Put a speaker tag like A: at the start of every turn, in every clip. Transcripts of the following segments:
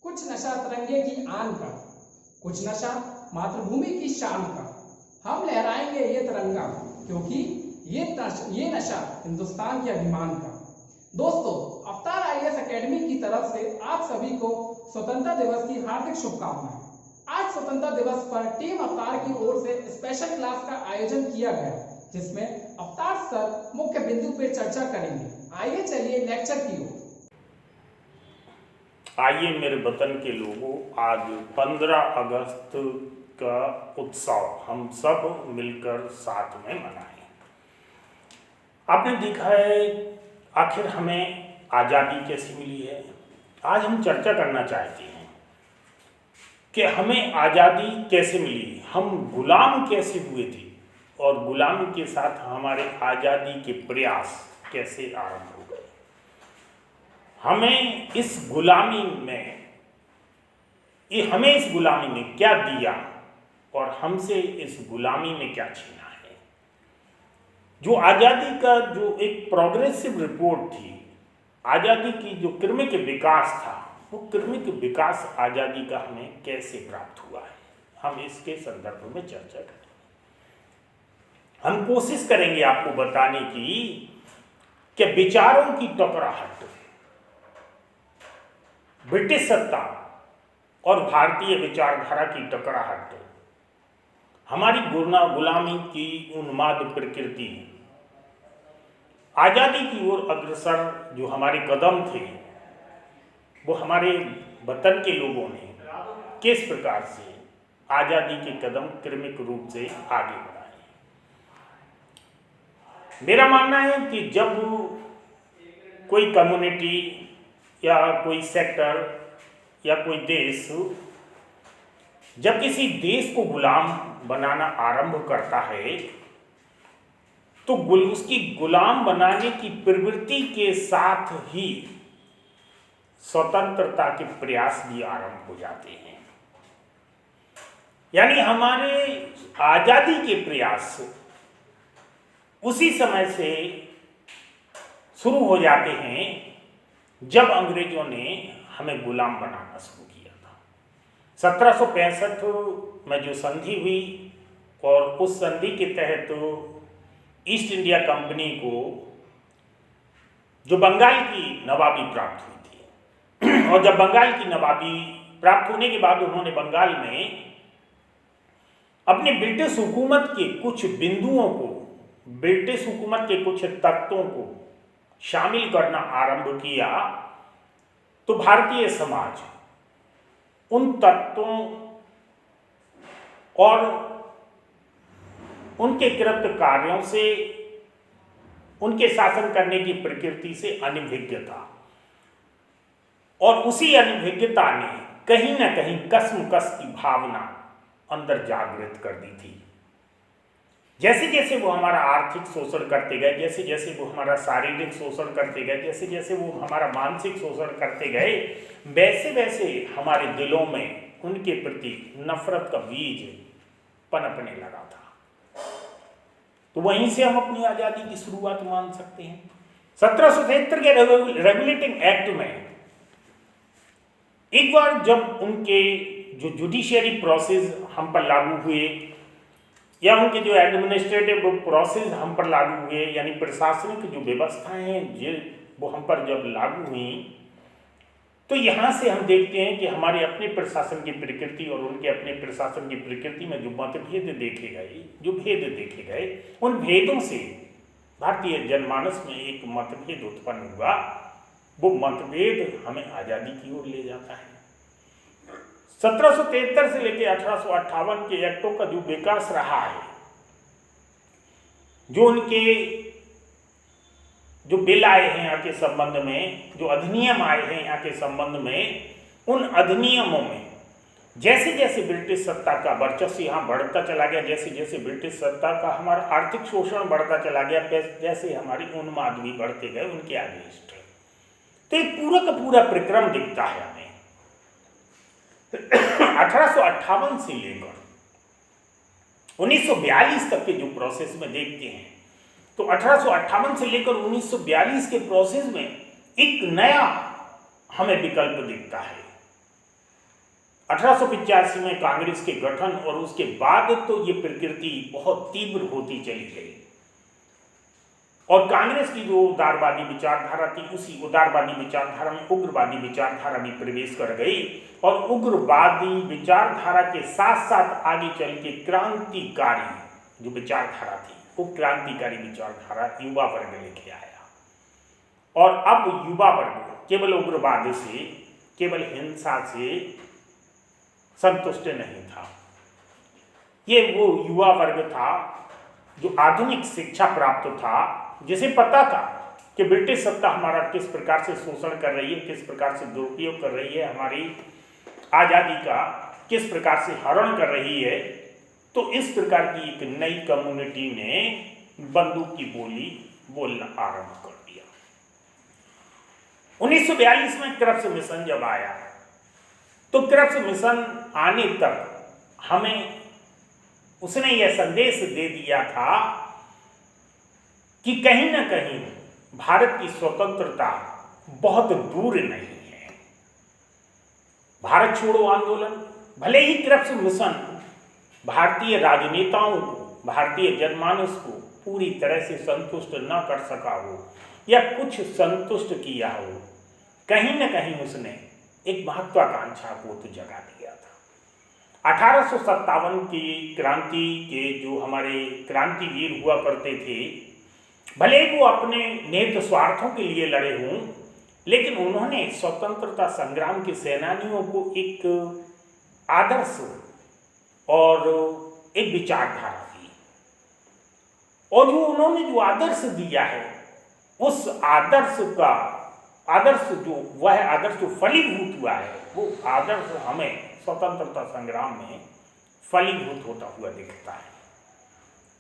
A: कुछ नशा तिरंगे की आन का, कुछ नशा मातृभूमि की शान का। हम लहराएंगे ये तिरंगा, क्योंकि ये नशा हिंदुस्तान के अभिमान का। दोस्तों, अवतार आईएएस एकेडमी की तरफ से आप सभी को स्वतंत्रता दिवस की हार्दिक शुभकामनाएं। आज स्वतंत्रता दिवस पर टीम अवतार की ओर से स्पेशल क्लास का आयोजन किया गया, जिसमें अवतार सर मुख्य बिंदु पर चर्चा करेंगे। आइए चलिए लेक्चर की ओर।
B: आइए मेरे वतन के लोगों, आज 15 अगस्त का उत्सव हम सब मिलकर साथ में मनाएं। आपने देखा है आखिर हमें आज़ादी कैसी मिली है। आज हम चर्चा करना चाहते हैं कि हमें आज़ादी कैसे मिली, हम गुलाम कैसे हुए थे और गुलामी के साथ हमारे आज़ादी के प्रयास कैसे आरंभ हो गए। हमें इस गुलामी में क्या दिया और हमसे इस गुलामी में क्या छीना है। जो आज़ादी का जो एक प्रोग्रेसिव रिपोर्ट थी, आज़ादी की जो क्रमिक विकास था, वो क्रमिक विकास आज़ादी का हमें कैसे प्राप्त हुआ है, हम इसके संदर्भ में चर्चा करेंगे। हम कोशिश करेंगे आपको बताने की कि विचारों की टकराहट, ब्रिटिश सत्ता और भारतीय विचारधारा की टकराहट, हमारी गुलामी की उन्माद प्रकृति, आज़ादी की ओर अग्रसर जो हमारे कदम थे, वो हमारे वतन के लोगों ने किस प्रकार से आज़ादी के कदम क्रमिक रूप से आगे बढ़ाए। मेरा मानना है कि जब कोई कम्युनिटी या कोई सेक्टर या कोई देश जब किसी देश को गुलाम बनाना आरंभ करता है, तो उसकी गुलाम बनाने की प्रवृत्ति के साथ ही स्वतंत्रता के प्रयास भी आरंभ हो जाते हैं। यानी हमारे आज़ादी के प्रयास उसी समय से शुरू हो जाते हैं जब अंग्रेजों ने हमें गुलाम बनाना शुरू किया था। 1765 में जो संधि हुई और उस संधि के तहत ईस्ट इंडिया कंपनी को जो बंगाल की नवाबी प्राप्त हुई थी, और जब बंगाल की नवाबी प्राप्त होने के बाद उन्होंने बंगाल में अपने ब्रिटिश हुकूमत के कुछ बिंदुओं को, ब्रिटिश हुकूमत के कुछ तत्वों को शामिल करना आरंभ किया, तो भारतीय समाज उन तत्वों और उनके कृत कार्यों से, उनके शासन करने की प्रकृति से अनभिज्ञ था, और उसी अनभिज्ञता ने कहीं ना कहीं कसमकस की भावना अंदर जागृत कर दी थी। जैसे जैसे वो हमारा आर्थिक शोषण करते गए, जैसे जैसे वो हमारा शारीरिक शोषण करते गए, जैसे जैसे वो हमारा मानसिक शोषण करते गए, वैसे वैसे हमारे दिलों में उनके प्रति नफरत का बीज पनपने लगा था। तो वहीं से हम अपनी आज़ादी की शुरुआत मान सकते हैं। 1773 के रेगुलेटिंग एक्ट में एक बार जब उनके जो जुडिशियरी प्रोसेस हम पर लागू हुए, या उनके जो एडमिनिस्ट्रेटिव प्रोसेस हम पर लागू हुए, यानी प्रशासनिक जो व्यवस्थाएं हैं वो हम पर जब लागू हुई, तो यहाँ से हम देखते हैं कि हमारे अपने प्रशासन की प्रकृति और उनके अपने प्रशासन की प्रकृति में जो मतभेद देखे गए, जो भेद देखे गए, उन भेदों से भारतीय जनमानस में एक मतभेद उत्पन्न हुआ। वो मतभेद हमें आज़ादी की ओर ले जाता है। 1773 से लेकर 1858 के एक्टों का जो विकास रहा है, जो उनके जो बिल आए हैं यहाँ के संबंध में, जो अधिनियम आए हैं यहाँ के संबंध में, उन अधिनियमों में जैसे जैसे ब्रिटिश सत्ता का वर्चस्व यहाँ बढ़ता चला गया, जैसे जैसे ब्रिटिश सत्ता का हमारा आर्थिक शोषण बढ़ता चला गया, जैसे हमारी उन्माद भी बढ़ते गए उनके अगेंस्ट। तो एक पूरा का पूरा प्रक्रम दिखता है हमें 1858 से लेकर 1942 तक के जो प्रोसेस में देखते हैं, तो 1858 से लेकर 1942 के प्रोसेस में एक नया हमें विकल्प दिखता है। 1885 में कांग्रेस के गठन और उसके बाद तो ये प्रकृति बहुत तीव्र होती चली गई और कांग्रेस की जो उदारवादी विचारधारा थी, उसी उदारवादी विचारधारा में उग्रवादी विचारधारा भी प्रवेश कर गई और उग्रवादी विचारधारा के साथ साथ आगे चल के क्रांतिकारी जो विचारधारा थी, वो क्रांतिकारी विचारधारा युवा वर्ग लेके आया और अब युवा वर्ग केवल उग्रवाद से, केवल हिंसा से संतुष्ट नहीं था। ये वो युवा वर्ग था जो आधुनिक शिक्षा प्राप्त था, जिसे पता था कि ब्रिटिश सत्ता हमारा किस प्रकार से शोषण कर रही है, किस प्रकार से दुरुपयोग कर रही है, हमारी आज़ादी का किस प्रकार से हरण कर रही है। तो इस प्रकार की एक नई कम्युनिटी ने बंदूक की बोली बोलना आरंभ कर दिया। 1942 में क्रिप्स मिशन जब आया तो क्रिप्स मिशन आने तक हमें उसने यह संदेश दे दिया था कि कहीं ना कहीं भारत की स्वतंत्रता बहुत दूर नहीं है। भारत छोड़ो आंदोलन, भले ही क्रिप्स मिशन भारतीय राजनेताओं को, भारतीय जनमानस को पूरी तरह से संतुष्ट न कर सका हो या कुछ संतुष्ट किया हो, कहीं ना कहीं उसने एक महत्वाकांक्षा को तो जगा दिया था। 1857 की क्रांति के जो हमारे क्रांतिवीर हुआ करते थे, भले वो अपने निहित स्वार्थों के लिए लड़े हों, लेकिन उन्होंने स्वतंत्रता संग्राम के सेनानियों को एक आदर्श और एक विचारधारा दी और जो उन्होंने जो आदर्श दिया है, उस आदर्श का वह आदर्श जो फलीभूत हुआ है, वो आदर्श हमें स्वतंत्रता संग्राम में फलीभूत होता हुआ दिखता है।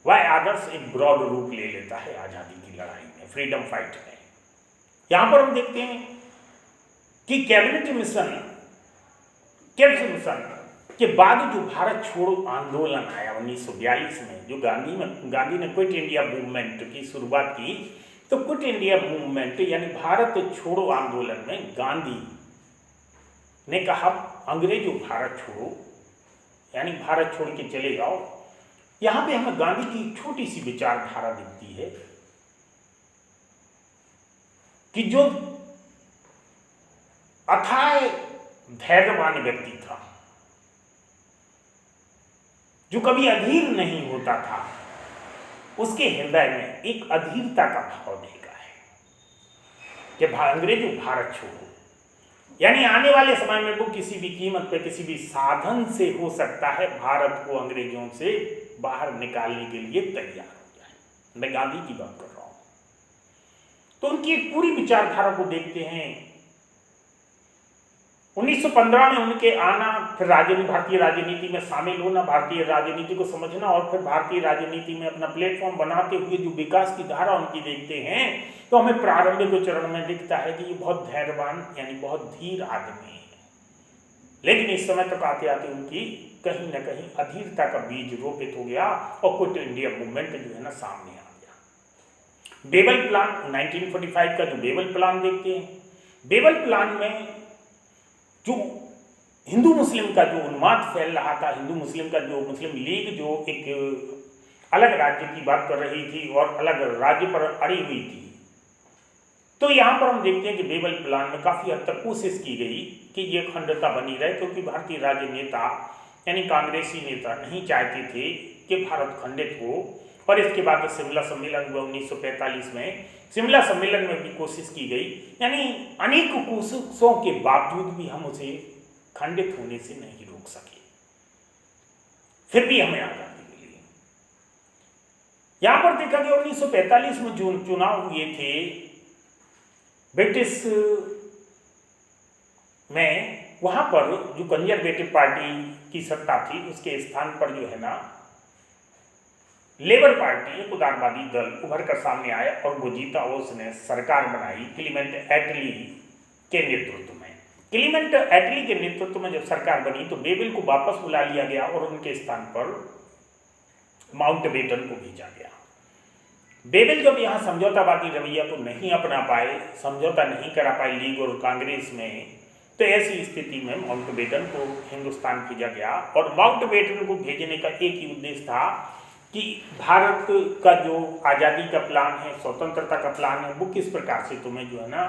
B: वह आदर्श एक ब्रॉड रूप ले लेता है आज़ादी की लड़ाई में, फ्रीडम फाइट में। यहाँ पर हम देखते हैं कि क्रिप्स मिशन के बाद जो भारत छोड़ो आंदोलन आया 1942 में, जो गांधी ने क्विट इंडिया मूवमेंट की शुरुआत की, तो क्विट इंडिया मूवमेंट यानी भारत छोड़ो आंदोलन में गांधी ने कहा अंग्रेजों भारत छोड़ो, यानी भारत छोड़ के चले जाओ। यहां पे हमें गांधी की छोटी सी विचारधारा दिखती है कि जो अथाह धैर्यवान व्यक्ति था, जो कभी अधीर नहीं होता था, उसके हृदय में एक अधीरता का भाव देखा है कि अंग्रेजों भारत छोड़ो, यानी आने वाले समय में वो किसी भी कीमत पे, किसी भी साधन से हो सकता है भारत को अंग्रेजों से बाहर निकालने के लिए तैयार हो जाए। मैं गांधी की बात कर रहा हूं। तो उनकी एक पूरी विचारधारा को देखते हैं। 1915 में उनके आना, फिर भारतीय राजनीति में शामिल होना, भारतीय राजनीति को समझना और फिर भारतीय राजनीति में अपना प्लेटफॉर्म बनाते हुए जो विकास की धारा उनकी देखते हैं, तो हमें प्रारंभिक चरण में दिखता है कि ये बहुत धैर्यवान यानी बहुत धीर आदमी है। लेकिन इस समय तक आते आते उनकी कहीं ना कहीं अधीरता का बीज रोपित हो गया और क्विट इंडिया मूवमेंट जो है ना सामने आ गया। बेबल प्लान 1945 का जो बेबल प्लान देखते हैं, बेबल प्लान में जो हिंदू मुस्लिम का जो उन्माद फैल रहा था, हिंदू मुस्लिम का जो मुस्लिम लीग जो एक अलग राज्य की बात कर रही थी और अलग राज्य पर अड़ी हुई थी, तो यहाँ पर हम देखते हैं कि बेबल प्लान में काफ़ी हद तक कोशिश की गई कि ये अखंडता बनी रहे, क्योंकि भारतीय राजनेता यानी कांग्रेसी नेता नहीं चाहते थे कि भारत खंडित हो। और इसके बाद शिमला सम्मेलन हुआ 1945 में। शिमला सम्मेलन में भी कोशिश की गई, यानी अनेक कोशिशों के बावजूद भी हम उसे खंडित होने से नहीं रोक सके, फिर भी हमें आजादी मिली। यहां पर देखा गया 1945 में जो चुनाव हुए थे ब्रिटिश में, वहां पर जो कंजर्वेटिव पार्टी की सत्ता थी उसके स्थान पर जो है ना लेबर पार्टी, एक उदारवादी दल उभर कर सामने आया और वो जीता और उसने सरकार बनाई क्लीमेंट एटली के नेतृत्व में। क्लीमेंट एटली के नेतृत्व में जब सरकार बनी तो बेबल को वापस बुला लिया गया और उनके स्थान पर माउंटबेटन को भेजा गया। बेबल जब यहाँ समझौतावादी रवैया को नहीं अपना पाए, समझौता नहीं करा पाए लीग और कांग्रेस में, तो ऐसी स्थिति में माउंटबेटन को हिंदुस्तान भेजा गया और माउंटबेटन को भेजने का एक ही उद्देश्य था कि भारत का जो आज़ादी का प्लान है, स्वतंत्रता का प्लान है, वो किस प्रकार से तुम्हें जो है ना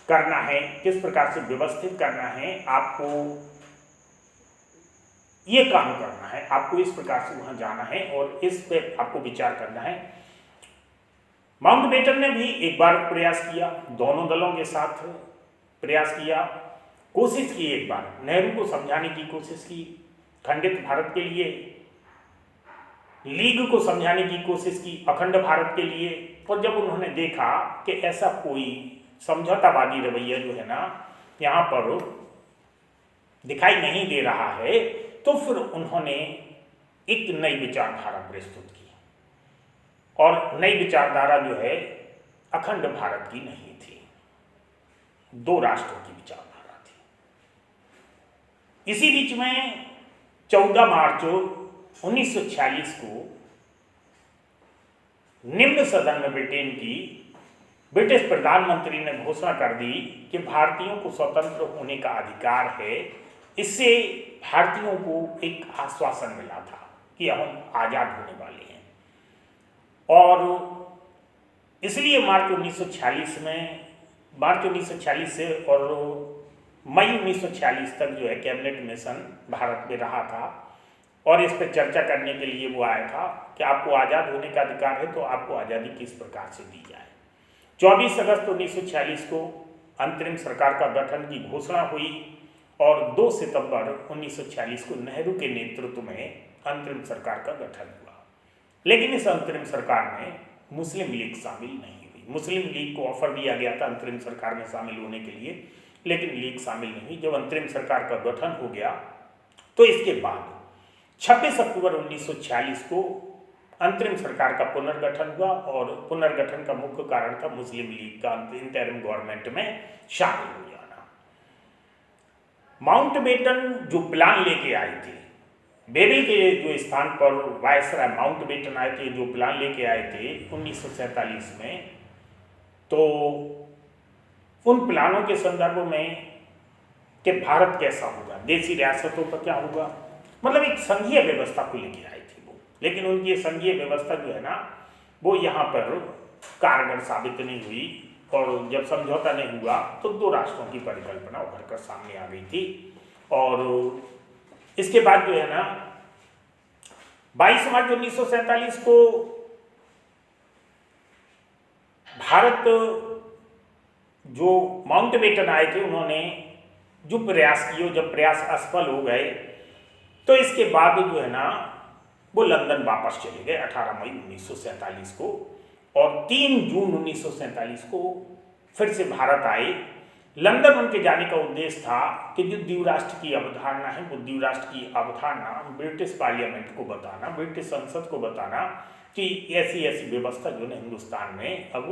B: करना है, किस प्रकार से व्यवस्थित करना है, आपको ये काम करना है, आपको इस प्रकार से वहां जाना है और इस पे आपको विचार करना है। माउंटबेटन ने भी एक बार प्रयास किया, दोनों दलों के साथ प्रयास किया, कोशिश की, एक बार नेहरू को समझाने की कोशिश की खंडित भारत के लिए, लीग को समझाने की कोशिश की अखंड भारत के लिए। और जब उन्होंने देखा कि ऐसा कोई समझौतावादी रवैया जो है ना यहाँ पर दिखाई नहीं दे रहा है, तो फिर उन्होंने एक नई विचारधारा प्रस्तुत की और नई विचारधारा जो है अखंड भारत की नहीं थी, दो राष्ट्रों की विचारधारा थी। इसी बीच में 14 मार्च 1946 को निम्न सदन में ब्रिटिश प्रधानमंत्री ने घोषणा कर दी कि भारतीयों को स्वतंत्र होने का अधिकार है। इससे भारतीयों को एक आश्वासन मिला था कि हम आजाद होने वाले हैं और इसलिए मार्च 1946 से और मई 1946 तक जो है कैबिनेट मिशन भारत में रहा था और इस पर चर्चा करने के लिए वो आया था कि आपको आज़ाद होने का अधिकार है तो आपको आज़ादी किस प्रकार से दी जाए। 24 अगस्त 1946 को अंतरिम सरकार का गठन की घोषणा हुई और 2 सितंबर 1946 को नेहरू के नेतृत्व में अंतरिम सरकार का गठन हुआ। लेकिन इस अंतरिम सरकार में मुस्लिम लीग शामिल नहीं हुई। मुस्लिम लीग को ऑफर दिया गया था अंतरिम सरकार में शामिल होने के लिए, लेकिन लीग शामिल नहीं हुई। जब अंतरिम सरकार का गठन हो गया तो इसके बाद 26 अक्टूबर 1946 को अंतरिम सरकार का पुनर्गठन हुआ और पुनर्गठन का मुख्य कारण था मुस्लिम लीग का इंटरिम गवर्नमेंट में शामिल हो जाना। माउंटबेटन जो प्लान लेके आए थे, बेबिल के जो स्थान पर वायसराय माउंटबेटन आए थे, जो प्लान लेके आए थे 1947 में, तो उन प्लानों के संदर्भ में कि भारत कैसा होगा, देशी रियासतों पर क्या होगा, मतलब एक संघीय व्यवस्था को लेके आए थे वो। लेकिन उनकी ये संघीय व्यवस्था जो है ना वो यहाँ पर कारगर साबित नहीं हुई और जब समझौता नहीं हुआ तो दो राष्ट्रों की परिकल्पना उभर कर सामने आ गई थी। और इसके बाद जो है ना 22 मार्च 1947 को भारत जो माउंटबेटन आए थे उन्होंने जो प्रयास किए, जब प्रयास असफल हो गए तो इसके बाद जो है ना वो लंदन वापस चले गए 18 मई 1947 को और 3 जून 1947 को फिर से भारत आए। लंदन उनके जाने का उद्देश्य था कि जो द्विराष्ट्र की अवधारणा है वो द्विराष्ट्र की अवधारणा ब्रिटिश पार्लियामेंट को बताना, ब्रिटिश संसद को बताना कि ऐसी ऐसी व्यवस्था जो है हिंदुस्तान में अब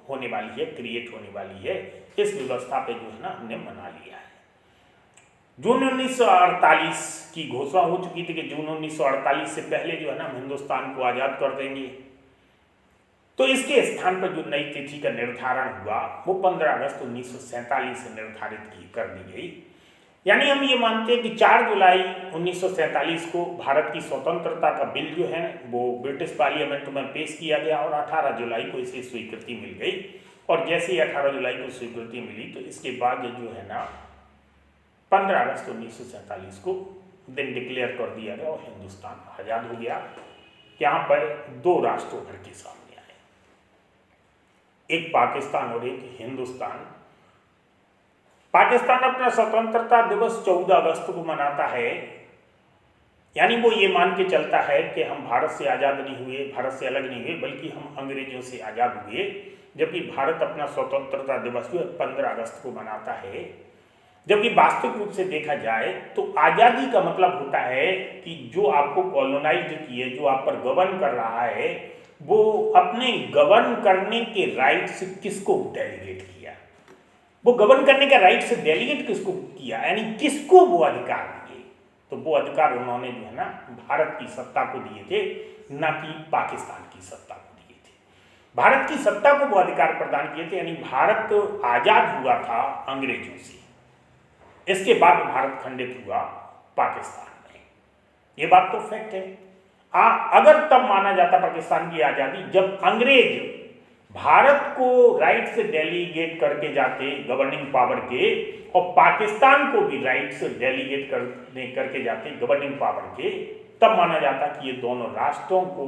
B: होने वाली है, क्रिएट होने वाली है, इस व्यवस्था पे जो है ना हमने मना लिया है। जून 1948 की घोषणा हो चुकी थी कि जून 1948 से पहले जो है ना हम हिंदुस्तान को आज़ाद कर देंगे। तो इसके स्थान पर जो नई तिथि का निर्धारण हुआ वो 15 अगस्त 1947 से निर्धारित कर दी गई। यानी हम ये मानते हैं कि 4 जुलाई 1947 को भारत की स्वतंत्रता का बिल जो है वो ब्रिटिश पार्लियामेंट में पेश किया गया और 18 जुलाई को इसे स्वीकृति मिल गई। और जैसे ही 18 जुलाई को स्वीकृति मिली तो इसके बाद जो है ना 15 अगस्त 1947 को दिन डिक्लेयर कर दिया गया और हिंदुस्तान आज़ाद हो गया। यहाँ पर 2 राष्ट्र उभर के सामने आए, एक पाकिस्तान और एक हिंदुस्तान। पाकिस्तान अपना स्वतंत्रता दिवस 14 अगस्त को मनाता है, यानी वो ये मान के चलता है कि हम भारत से आज़ाद नहीं हुए, भारत से अलग नहीं हुए, बल्कि हम अंग्रेजों से आज़ाद हुए। जबकि भारत अपना स्वतंत्रता दिवस जो 15 अगस्त को मनाता है। जबकि वास्तविक रूप से देखा जाए तो आज़ादी का मतलब होता है कि जो आपको कॉलोनाइज्ड किए, जो आप पर गवर्न कर रहा है, वो अपने गवर्न करने के राइट से किसको डेलीगेट किया, वो गवर्न करने का राइट से डेलीगेट किसको किया, यानी किसको वो अधिकार दिए। तो वो अधिकार उन्होंने जो है ना भारत की सत्ता को दिए थे, ना कि पाकिस्तान की सत्ता को दिए थे। भारत की सत्ता को वो अधिकार प्रदान किए थे, यानी भारत आज़ाद हुआ था अंग्रेजों से इसके बाद भारत खंडित हुआ पाकिस्तान में। ये बात तो फैक्ट है। अगर तब माना जाता पाकिस्तान की आज़ादी जब अंग्रेज भारत को राइट से डेलीगेट करके जाते गवर्निंग पावर के, और पाकिस्तान को भी राइट से डेलीगेट करके जाते गवर्निंग पावर के, तब माना जाता कि ये दोनों राष्ट्रों को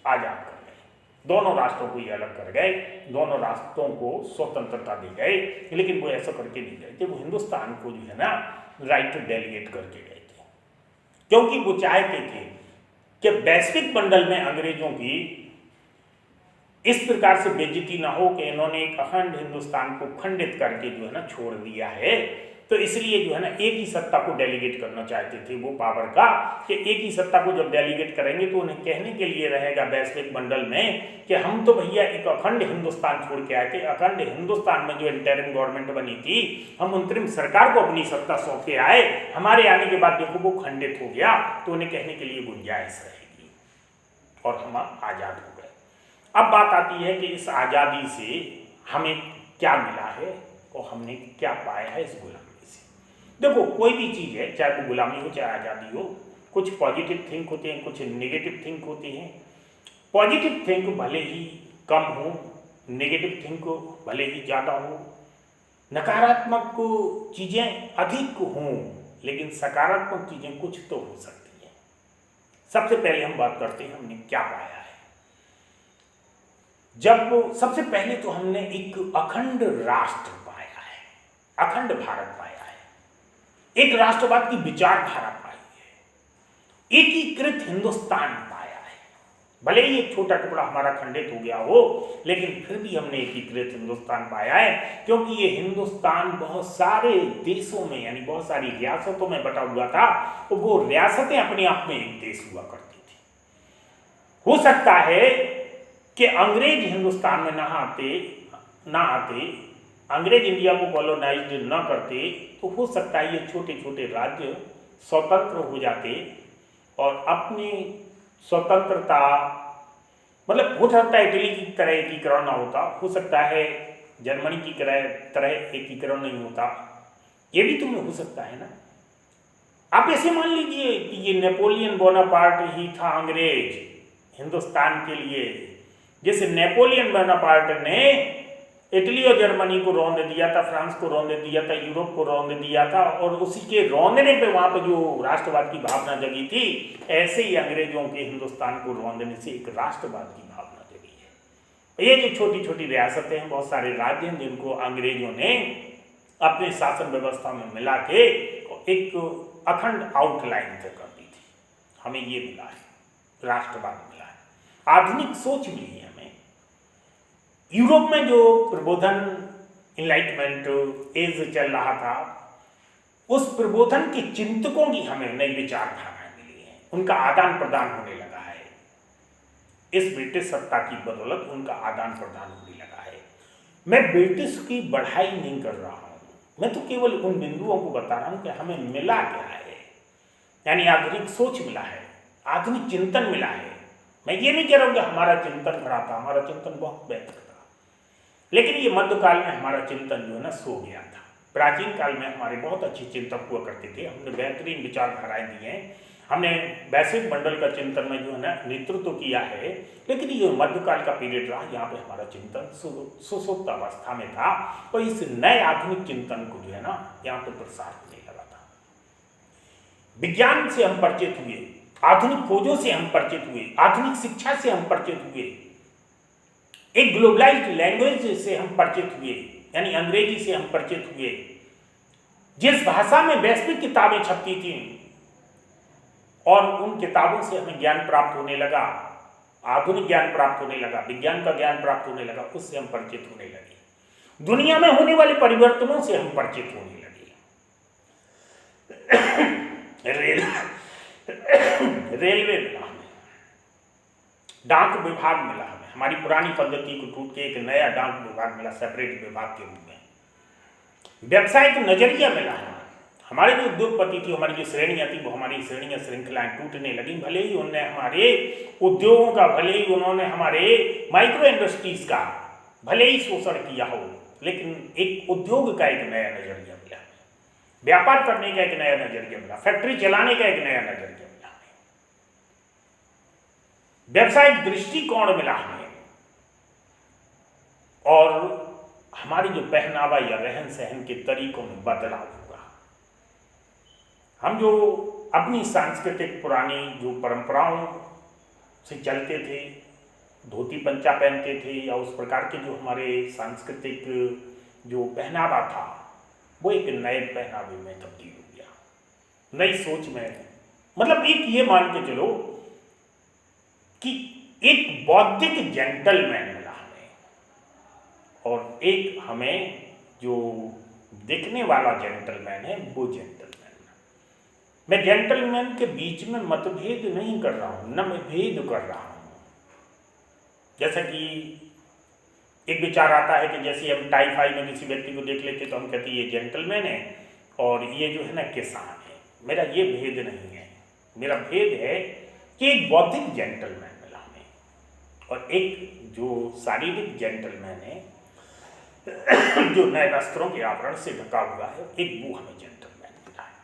B: आज़ाद कर गए, दोनों राष्ट्रों को ये अलग कर गए, दोनों राष्ट्रों को स्वतंत्रता दे गए। लेकिन वो ऐसा करके नहीं गए थे, वो हिंदुस्तान को जो है ना राइट डेलीगेट करके गए थे, क्योंकि वो चाहते थे कि वैश्विक मंडल में अंग्रेजों की इस प्रकार से बेइज्जती ना हो कि इन्होंने एक अखंड हिंदुस्तान को खंडित करके जो है ना छोड़ दिया है। तो इसलिए जो है ना एक ही सत्ता को डेलीगेट करना चाहते थे वो पावर का, कि एक ही सत्ता को जब डेलीगेट करेंगे तो उन्हें कहने के लिए रहेगा वैश्विक मंडल में कि हम तो भैया एक अखंड हिंदुस्तान छोड़ के आए थे, अखंड हिंदुस्तान में जो इंटरिम गवर्नमेंट बनी थी, हम अंतरिम सरकार को अपनी सत्ता सौंप के आए, हमारे आने के बाद देखो वो खंडित हो गया, तो उन्हें कहने के लिए गुंजाइश रहेगी और हम आज़ाद हो गए। अब बात आती है कि इस आज़ादी से हमें क्या मिला है और हमने क्या पाया है इस गुलामी से। देखो कोई भी चीज़ है, चाहे वो गुलामी हो चाहे आज़ादी हो, कुछ पॉजिटिव थिंक होते हैं, कुछ नेगेटिव थिंक होते हैं। पॉजिटिव थिंक भले ही कम हो, नेगेटिव थिंक भले ही ज़्यादा हो, नकारात्मक चीज़ें अधिक हों, लेकिन सकारात्मक चीज़ें कुछ तो हो सकती हैं। सबसे पहले हम बात करते हैं हमने क्या पाया है। जब सबसे पहले तो हमने एक अखंड राष्ट्र पाया है, अखंड भारत पाया है, एक राष्ट्रवाद की विचारधारा पाई है, एकीकृत हिंदुस्तान पाया है। भले ही एक छोटा टुकड़ा हमारा खंडित हो गया हो, लेकिन फिर भी हमने एकीकृत हिंदुस्तान पाया है, क्योंकि ये हिंदुस्तान बहुत सारे देशों में यानी बहुत सारी रियासतों में बटा हुआ था, तो वो रियासतें अपने आप में एक देश हुआ करती थी। हो सकता है कि अंग्रेज हिंदुस्तान में ना आते, अंग्रेज इंडिया को कॉलोनाइज्ड ना करते, तो हो सकता है ये छोटे छोटे राज्य स्वतंत्र हो जाते और अपनी स्वतंत्रता, मतलब हो सकता है इटली की तरह एकीकरण ना होता, हो सकता है जर्मनी की तरह एकीकरण नहीं होता, ये भी तुम्हें हो सकता है ना। आप ऐसे मान लीजिए कि ये नेपोलियन बोनापार्ट ही था अंग्रेज हिंदुस्तान के लिए, जिस नेपोलियन बोनापार्ट ने इटली और जर्मनी को रौंद दिया था, फ्रांस को रौंद दिया था, यूरोप को रौंद दिया था, और उसी के रौंदने पे वहाँ पर जो राष्ट्रवाद की भावना जगी थी, ऐसे ही अंग्रेजों के हिंदुस्तान को रौंदने से एक राष्ट्रवाद की भावना जगी है। ये जो छोटी छोटी रियासतें हैं, बहुत सारे राज्य हैं जिनको अंग्रेजों ने अपने शासन व्यवस्था में मिला के एक अखंड आउटलाइन तय कर दी थी। हमें ये मिला है, राष्ट्रवाद मिला है, आधुनिक सोच मिली है हमें। यूरोप में जो प्रबोधन इनलाइटमेंट एज चल रहा था, उस प्रबोधन के चिंतकों की हमें नई विचारधाराएं मिली हैं, उनका आदान प्रदान होने लगा है। इस ब्रिटिश सत्ता की बदौलत उनका आदान प्रदान होने लगा है। मैं ब्रिटिश की बढ़ाई नहीं कर रहा हूँ, मैं तो केवल उन बिंदुओं को बता रहा हूँ कि हमें मिला क्या है, यानी आधुनिक सोच मिला है, आधुनिक चिंतन मिला है। मैं ये नहीं कह रहा हूँ कि हमारा चिंतन खराब था, हमारा चिंतन बहुत बेहतर था, लेकिन ये मध्यकाल में हमारा चिंतन जो है ना सो गया था। प्राचीन काल में हमारे बहुत अच्छे चिंतक हुआ करते थे, हमने बेहतरीन विचारधाराएं दी हैं, हमने वैश्विक मंडल का चिंतन में जो है ना नेतृत्व किया है, लेकिन ये मध्यकाल का पीरियड रहा, यहाँ पे हमारा चिंतन सुसुप्त अवस्था में था, और इस नए आधुनिक चिंतन को जो है ना यहाँ पे प्रसार होने लगा था। विज्ञान से हम परिचित हुए, आधुनिक खोजों से हम परिचित हुए, आधुनिक शिक्षा से हम परिचित हुए, एक ग्लोबलाइज्ड लैंग्वेज से हम परिचित हुए, यानी अंग्रेजी से हम परिचित हुए। जिस भाषा में वैश्विक किताबें छपती थीं और उन किताबों से हमें ज्ञान प्राप्त होने लगा, आधुनिक ज्ञान प्राप्त होने लगा, विज्ञान का ज्ञान प्राप्त होने लगा, उससे हम परिचित होने लगे। दुनिया में होने वाले परिवर्तनों से हम परिचित होने लगे। रेलवे मिला हमें, डाक विभाग मिला हमें, हमारी पुरानी पद्धति को टूट के एक नया डाक विभाग मिला, सेपरेट विभाग के रूप में। व्यवसायिक नजरिया मिला है, हमारे जो उद्योगपति थी, हमारी जो श्रेणियां थी, वो हमारी श्रेणियां श्रृंखलाएं टूटने लगी। भले ही उन्होंने हमारे उद्योगों का, भले ही उन्होंने हमारे माइक्रो इंडस्ट्रीज का भले ही शोषण किया हो, लेकिन एक उद्योग का एक नया नजरिया मिला। व्यापार करने का एक नया नजरिया मिला, फैक्ट्री चलाने का एक नया नजरिया मिला हमें, व्यवसायिक दृष्टिकोण मिला हमें, और हमारी जो पहनावा या रहन सहन के तरीकों में बदलाव हुआ। हम जो अपनी सांस्कृतिक पुरानी जो परंपराओं से चलते थे, धोती पंचा पहनते थे, या उस प्रकार के जो हमारे सांस्कृतिक जो पहनावा था, वो एक नए पहनावे में तब्दील हो गया, नई सोच में। मतलब एक ये मान के चलो कि एक बौद्धिक जेंटलमैन मिला हमें, और एक हमें जो देखने वाला जेंटलमैन है वो जेंटलमैन। मैं जेंटलमैन के बीच में मतभेद नहीं कर रहा हूं, न मैं भेद कर रहा हूं। जैसा कि एक विचार आता है कि जैसे हम टाई फाई में किसी व्यक्ति को देख लेते तो हम कहते ये जेंटलमैन है और ये जो है ना किसान है। मेरा ये भेद नहीं है, मेरा भेद है कि एक बौद्धिक जेंटलमैन मिला हमें, और एक जो शारीरिक जेंटलमैन है जो नए वस्त्रों के आवरण से ढका हुआ है, एक वो हमें जेंटलमैन मिला है।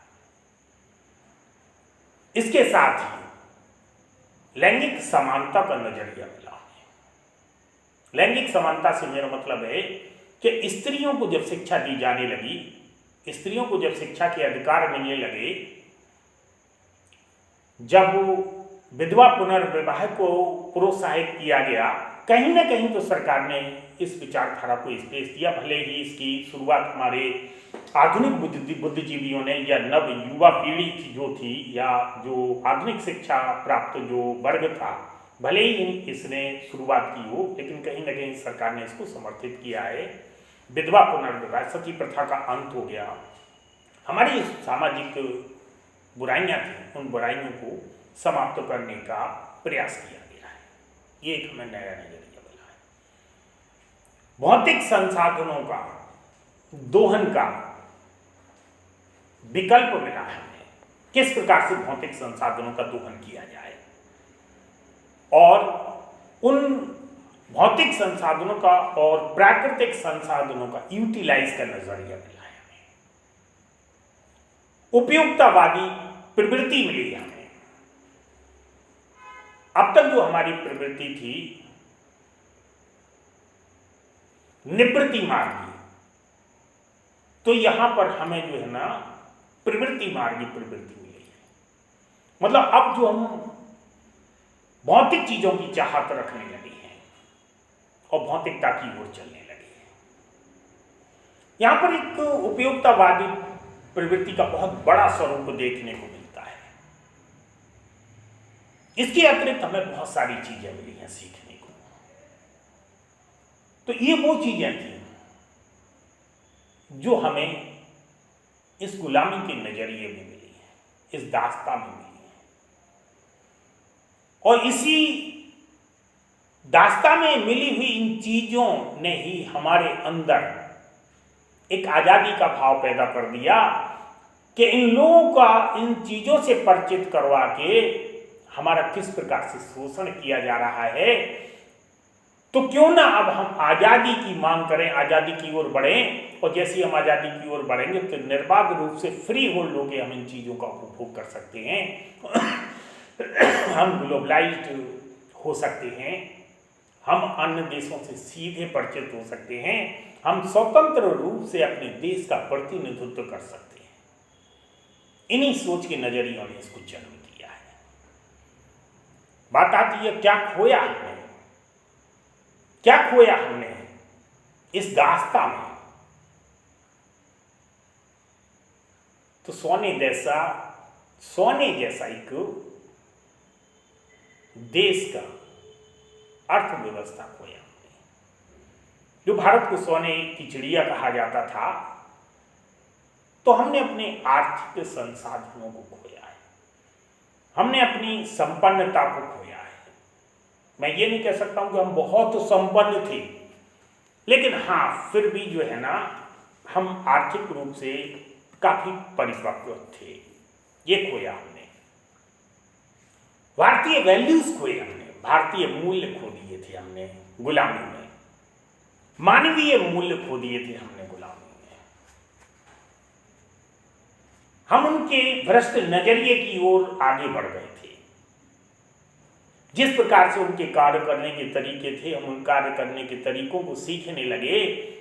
B: इसके साथ ही लैंगिक समानता का नजरिया मिला हमें। लैंगिक समानता से मेरा मतलब है कि स्त्रियों को जब शिक्षा दी जाने लगी, स्त्रियों को जब शिक्षा के अधिकार मिलने लगे, जब विधवा पुनर्विवाह को प्रोत्साहित किया गया, कहीं ना कहीं तो सरकार ने इस विचारधारा को स्पेस दिया। भले ही इसकी शुरुआत हमारे आधुनिक बुद्धिजीवियों ने या नव युवा पीढ़ी की जो थी, या जो आधुनिक शिक्षा प्राप्त जो वर्ग था, भले ही इसने शुरुआत की हो, लेकिन कहीं ना कहीं सरकार ने इसको समर्थित किया है। विधवा पुनर्विवाह, सती प्रथा का अंत हो गया। हमारी सामाजिक बुराइयां थी, उन बुराइयों को समाप्त करने का प्रयास किया गया है। ये एक हमें नया नजरिया मिला है। भौतिक संसाधनों का दोहन का विकल्प मिला है हमें, किस प्रकार से भौतिक संसाधनों का दोहन किया जाए, और उन भौतिक संसाधनों का और प्राकृतिक संसाधनों का यूटिलाइज का नजरिया मिला है हमें। उपयोगितावादी प्रवृत्ति मिली हमें। अब तक जो हमारी प्रवृत्ति थी निवृत्ति मार्गी, तो यहां पर हमें जो है ना प्रवृत्ति मार्गी प्रवृत्ति मिली है। मतलब अब जो हम भौतिक चीजों की चाहत रखने लगे हैं और भौतिकता की ओर चलने लगे हैं। यहां पर एक उपयोगितावादी प्रवृत्ति का बहुत बड़ा स्वरूप देखने को मिलता है। इसके अतिरिक्त हमें बहुत सारी चीजें मिली हैं सीखने को। तो ये वो चीजें थी जो हमें इस गुलामी के नजरिए में मिली है, इस दास्तां में मिली है, और इसी दास्तां में मिली हुई इन चीजों ने ही हमारे अंदर एक आजादी का भाव पैदा कर दिया कि इन लोगों का इन चीजों से परिचित करवा के हमारा किस प्रकार से शोषण किया जा रहा है। तो क्यों ना अब हम आजादी की मांग करें, आजादी की ओर बढ़ें, और जैसे हम आजादी की ओर बढ़ेंगे तो निर्बाध रूप से फ्री होल्ड होकर हम इन चीजों का उपभोग कर सकते हैं। हम ग्लोबलाइज्ड हो सकते हैं, हम अन्य देशों से सीधे परिचित हो सकते हैं, हम स्वतंत्र रूप से अपने देश का प्रतिनिधित्व कर सकते हैं। इन्हीं सोच के नजरियों ने इसको जन्म दिया है। बात आती है क्या खोया हमने, क्या खोया हमने इस दास्तां में। तो सोने जैसा एक देश का अर्थव्यवस्था खोया हमने। जो भारत को सोने की चिड़िया कहा जाता था, तो हमने अपने आर्थिक संसाधनों को खोया है, हमने अपनी संपन्नता को खोया है। मैं ये नहीं कह सकता हूं कि हम बहुत संपन्न थे, लेकिन हाँ फिर भी जो है ना हम आर्थिक रूप से काफी परिपक्व थे। ये खोया हमने। भारतीय वैल्यूज खोए हमने, भारतीय मूल्य खो दिए थे हमने गुलामी में, मानवीय मूल्य खो दिए थे हमने गुलामी में। हम उनके भ्रष्ट नजरिए की ओर आगे बढ़ गए थे। जिस प्रकार से उनके कार्य करने के तरीके थे, हम उन कार्य करने के तरीकों को सीखने लगे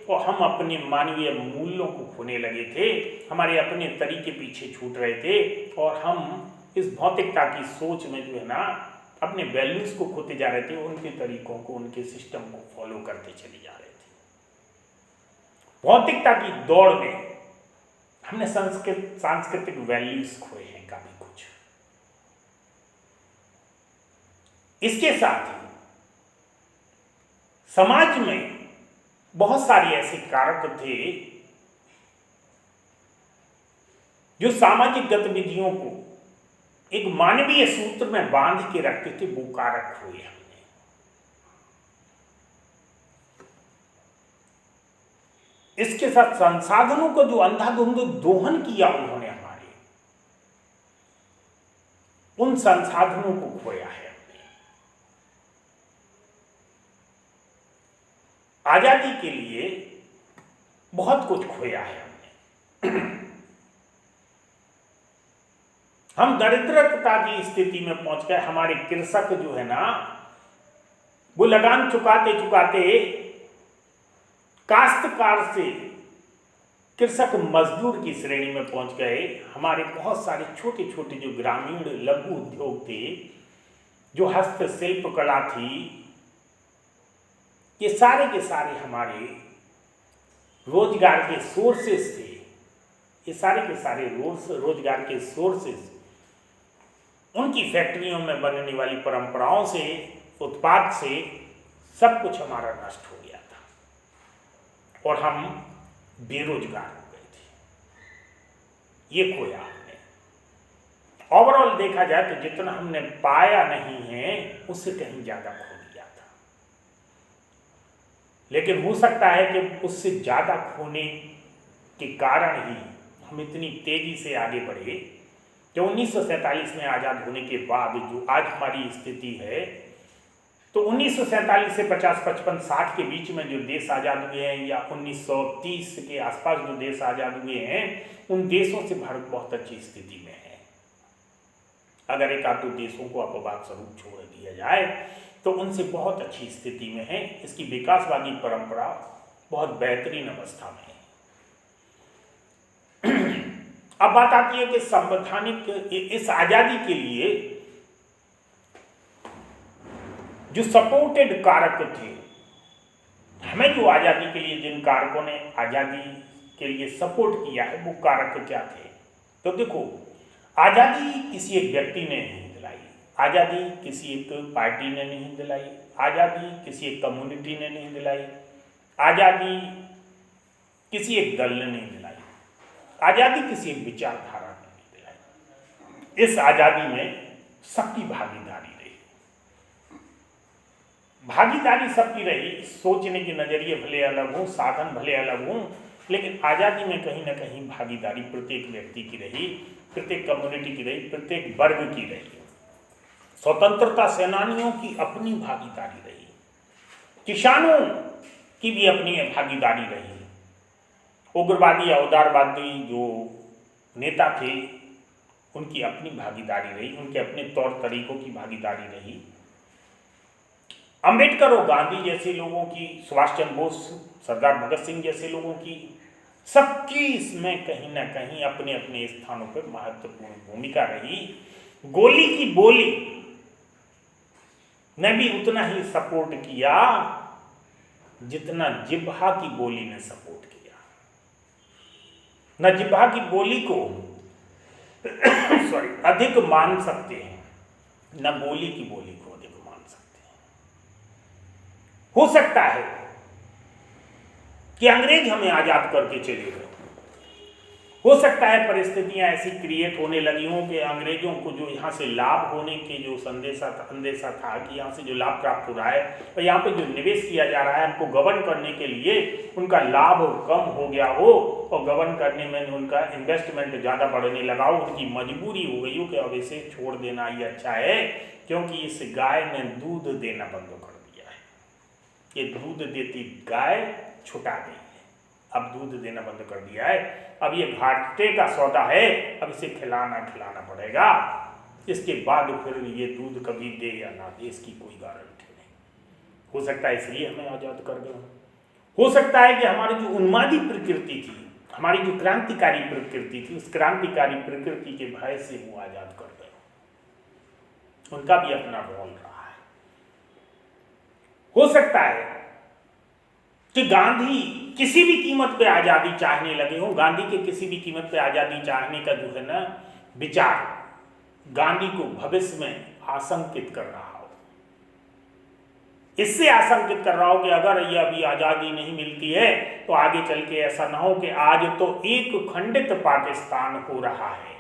B: और हम अपने मानवीय मूल्यों को खोने लगे थे। हमारे अपने तरीके पीछे छूट रहे थे और हम इस भौतिकता की सोच में जो है ना अपने वैल्यूज को खोते जा रहे थे, उनके तरीकों को, उनके सिस्टम को फॉलो करते चले जा रहे थे। भौतिकता की दौड़ में हमने सांस्कृतिक वैल्यूज खोए हैं काफी कुछ। इसके साथ ही समाज में बहुत सारे ऐसे कारक थे जो सामाजिक गतिविधियों को एक मानवीय सूत्र में बांध के रखते थे, वो कारक हुए हमने। इसके साथ संसाधनों को जो अंधाधुंध दोहन किया उन्होंने हमारे, उन संसाधनों को खोया है हमने। आजादी के लिए बहुत कुछ खोया है हमने। हम दरिद्रता की स्थिति में पहुंच गए। हमारे कृषक जो है ना, वो लगान चुकाते चुकाते काश्तकार से कृषक मजदूर की श्रेणी में पहुंच गए। हमारे बहुत सारे छोटे छोटे जो ग्रामीण लघु उद्योग थे, जो हस्तशिल्प कला थी, ये सारे के सारे हमारे रोजगार के सोर्सेस थे। ये सारे के सारे रोजगार के सोर्सेस उनकी फैक्ट्रियों में बनने वाली परंपराओं से, उत्पाद से सब कुछ हमारा नष्ट हो गया था और हम बेरोजगार हो गए थे। ये खोया हमने। ओवरऑल देखा जाए तो जितना हमने पाया नहीं है, उससे कहीं ज्यादा खो दिया था। लेकिन हो सकता है कि उससे ज्यादा खोने के कारण ही हम इतनी तेजी से आगे बढ़े कि 1947 में आज़ाद होने के बाद जो आज हमारी स्थिति है, तो 1947 से 50, 55, 60 के बीच में जो देश आज़ाद हुए हैं, या 1930 के आसपास जो देश आज़ाद हुए हैं, उन देशों से भारत बहुत अच्छी स्थिति में है। अगर एक आध दो देशों को अपवाद स्वरूप छोड़ दिया जाए तो उनसे बहुत अच्छी स्थिति में है। इसकी विकासवादी परंपरा बहुत बेहतरीन अवस्था में है। अब बात आती है कि संवैधानिक इस आजादी के लिए जो सपोर्टेड कारक थे, हमें जो आजादी के लिए जिन कारकों ने आजादी के लिए सपोर्ट किया है, वो कारक क्या थे? तो देखो, आजादी किसी एक व्यक्ति ने नहीं दिलाई, आजादी किसी एक पार्टी ने नहीं दिलाई, आजादी किसी एक कम्युनिटी ने नहीं दिलाई, आजादी किसी एक दल ने नहीं दिलाई, आजादी किसी एक विचारधारा ने नहीं दिलाई। इस आजादी में सबकी भागीदारी रही। भागीदारी सबकी रही। सोचने के नजरिए भले अलग हो, साधन भले अलग हो, लेकिन आजादी में कहीं ना कहीं भागीदारी प्रत्येक व्यक्ति की रही, प्रत्येक कम्युनिटी की रही, प्रत्येक वर्ग की रही। स्वतंत्रता सेनानियों की अपनी भागीदारी रही, किसानों की भी अपनी भागीदारी रही, उग्रवादी या उदारवादी जो नेता थे उनकी अपनी भागीदारी रही, उनके अपने तौर तरीकों की भागीदारी रही। अंबेडकर और गांधी जैसे लोगों की, सुभाष चंद्र बोस, सरदार भगत सिंह जैसे लोगों की, सबकी इसमें कहीं ना कहीं अपने अपने स्थानों पर महत्वपूर्ण भूमिका रही। गोली की बोली ने भी उतना ही सपोर्ट किया जितना जिब्हा की बोली ने सपोर्ट किया। न जिब्हा की बोली को अधिक मान सकते हैं, न गोली की बोली को अधिक मान सकते हैं। हो सकता है कि अंग्रेज हमें आजाद करके चले गए, हो सकता है परिस्थितियां ऐसी क्रिएट होने लगी हों कि अंग्रेजों को जो यहाँ से लाभ होने के जो अंदेशा था कि यहाँ से जो लाभ प्राप्त हो रहा है और यहाँ पे जो निवेश किया जा रहा है, हमको गवर्न करने के लिए उनका लाभ कम हो गया हो और गवर्न करने में उनका इन्वेस्टमेंट ज़्यादा बढ़ने लगा हो, उनकी मजबूरी हो गई हो कि अब इसे छोड़ देना ही अच्छा है, क्योंकि इस गाय ने दूध देना बंद कर दिया है। ये दूध देती गाय छुटा गई है, अब दूध देना बंद कर दिया है, अब ये घाटे का सौदा है, अब इसे खिलाना पड़ेगा, इसके बाद फिर ये दूध कभी दे या ना दे इसकी कोई गारंटी नहीं। हो सकता है इसलिए हमें आज़ाद कर दो, हो सकता है कि हमारी जो उन्मादी प्रकृति थी, हमारी जो क्रांतिकारी प्रकृति थी, उस क्रांतिकारी प्रकृति के भय से वो आज़ाद कर गए। उनका भी अपना रोल रहा है। हो सकता है कि गांधी किसी भी कीमत पे आज़ादी चाहने लगे हों, गांधी के किसी भी कीमत पे आज़ादी चाहने का जो है ना विचार गांधी को भविष्य में आशंकित कर रहा हो, इससे आशंकित कर रहा हो कि अगर ये अभी आज़ादी नहीं मिलती है तो आगे चल के ऐसा ना हो कि आज तो एक खंडित पाकिस्तान हो रहा है,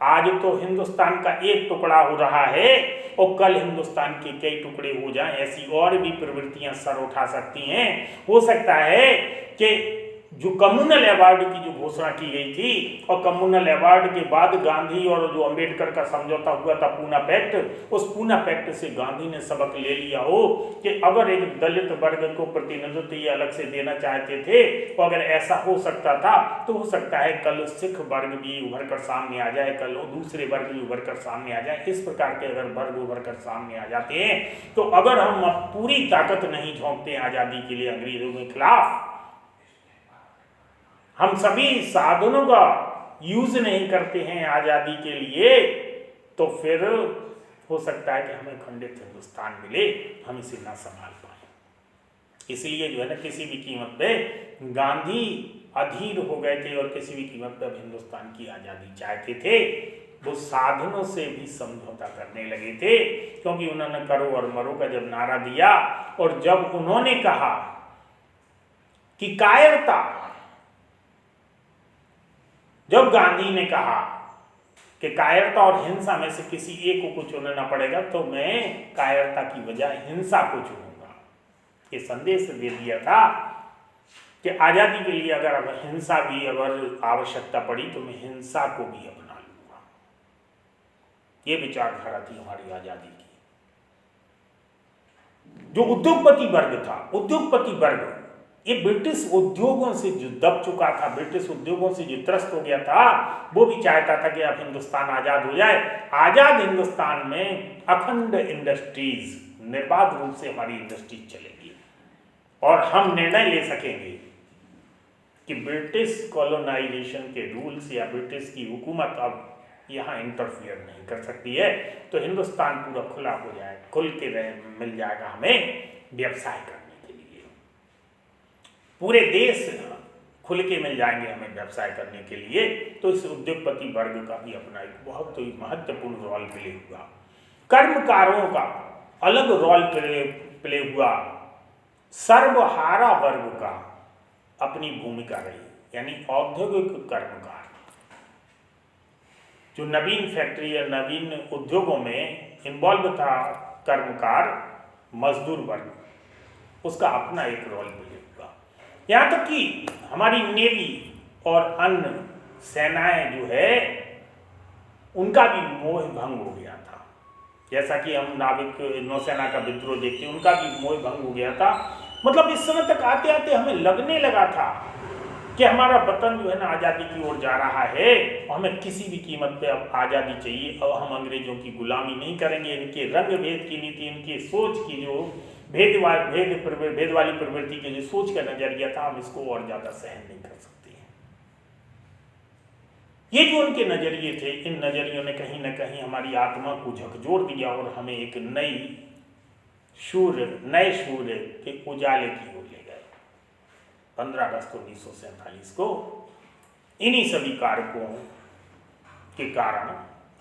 B: आज तो हिंदुस्तान का एक टुकड़ा हो रहा है और कल हिंदुस्तान के कई टुकड़े हो जाएं, ऐसी और भी प्रवृत्तियां सर उठा सकती हैं। हो सकता है कि जो कम्युनल अवार्ड की जो घोषणा की गई थी और कम्युनल अवार्ड के बाद गांधी और जो अंबेडकर का समझौता हुआ था पूना पैक्ट, उस पूना पैक्ट से गांधी ने सबक ले लिया हो कि अगर एक दलित वर्ग को प्रतिनिधित्व ये अलग से देना चाहते थे तो अगर ऐसा हो सकता था तो हो सकता है कल सिख वर्ग भी उभर कर सामने आ जाए, कल दूसरे वर्ग भी उभर कर सामने आ जाए। इस प्रकार के अगर वर्ग उभर कर सामने आ जाते हैं तो अगर हम पूरी ताकत नहीं झोंकते आज़ादी के लिए अंग्रेजों के खिलाफ, हम सभी साधनों का यूज नहीं करते हैं आज़ादी के लिए, तो फिर हो सकता है कि हमें खंडित हिंदुस्तान मिले, हम इसे ना संभाल पाए। इसलिए जो है ना किसी भी कीमत पे गांधी अधीर हो गए थे और किसी भी कीमत पे अब हिंदुस्तान की आज़ादी चाहते थे। वो साधनों से भी समझौता करने लगे थे, क्योंकि उन्होंने करो और मरो का जब नारा दिया और जब उन्होंने कहा कि कायरता, जब गांधी ने कहा कि कायरता और हिंसा में से किसी एक को चुनना पड़ेगा तो मैं कायरता की बजाय हिंसा को चुनूंगा, ये संदेश दे दिया था कि आज़ादी के लिए अगर हिंसा भी अगर आवश्यकता पड़ी तो मैं हिंसा को भी अपना लूंगा। ये विचारधारा थी हमारी आज़ादी की। जो उद्योगपति वर्ग था, उद्योगपति वर्ग ये ब्रिटिश उद्योगों से जो दब चुका था, ब्रिटिश उद्योगों से जो त्रस्त हो गया था, वो भी चाहता था कि अब हिंदुस्तान आज़ाद हो जाए। आज़ाद हिंदुस्तान में अखंड इंडस्ट्रीज, निर्बाध रूप से हमारी इंडस्ट्रीज चलेगी और हम निर्णय ले सकेंगे कि ब्रिटिश कॉलोनाइजेशन के रूल्स या ब्रिटिश की हुकूमत अब यहाँ इंटरफियर नहीं कर सकती है, तो हिंदुस्तान पूरा खुला हो जाए, खुल के मिल जाएगा हमें व्यवसाय करने के लिए, पूरे देश खुल के मिल जाएंगे हमें व्यवसाय करने के लिए। तो इस उद्योगपति वर्ग का भी अपना एक बहुत ही महत्वपूर्ण रोल प्ले हुआ, कर्मकारों का अलग रोल प्ले हुआ, सर्वहारा वर्ग का अपनी भूमिका रही, यानी औद्योगिक कर्मकार जो नवीन फैक्ट्री या नवीन उद्योगों में इन्वॉल्व था, कर्मकार मजदूर वर्ग, उसका अपना एक रोल प्ले हुआ। यहाँ तक कि हमारी नेवी और अन्य सेनाएं जो है उनका भी मोह भंग हो गया था, जैसा कि हम नाविक नौसेना का विद्रोह देखते हैं, उनका भी मोह भंग हो गया था। मतलब इस समय तक आते आते हमें लगने लगा था कि हमारा वतन जो है ना आज़ादी की ओर जा रहा है और हमें किसी भी कीमत पे अब आज़ादी चाहिए और हम अंग्रेजों की गुलामी नहीं करेंगे। इनके रंग भेद की नीति, इनकी सोच की जो भेद वाली प्रवृत्ति की जो सोच का नजरिया था, हम इसको और ज़्यादा सहन नहीं कर सकते हैं। ये जो उनके नजरिए थे, इन नजरियों ने कहीं ना कहीं हमारी आत्मा को झकझोर दिया और हमें एक नए सूर्य के उजाले की ओर ले गए। 15 अगस्त 1947 को इन्हीं सभी कारकों के कारण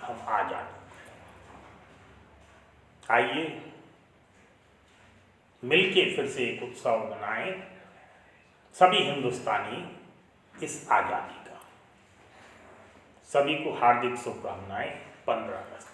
B: हम आजाद हो गए। आइए मिलके फिर से एक उत्सव मनाएं सभी हिंदुस्तानी इस आज़ादी का। सभी को हार्दिक शुभकामनाएं 15 अगस्त।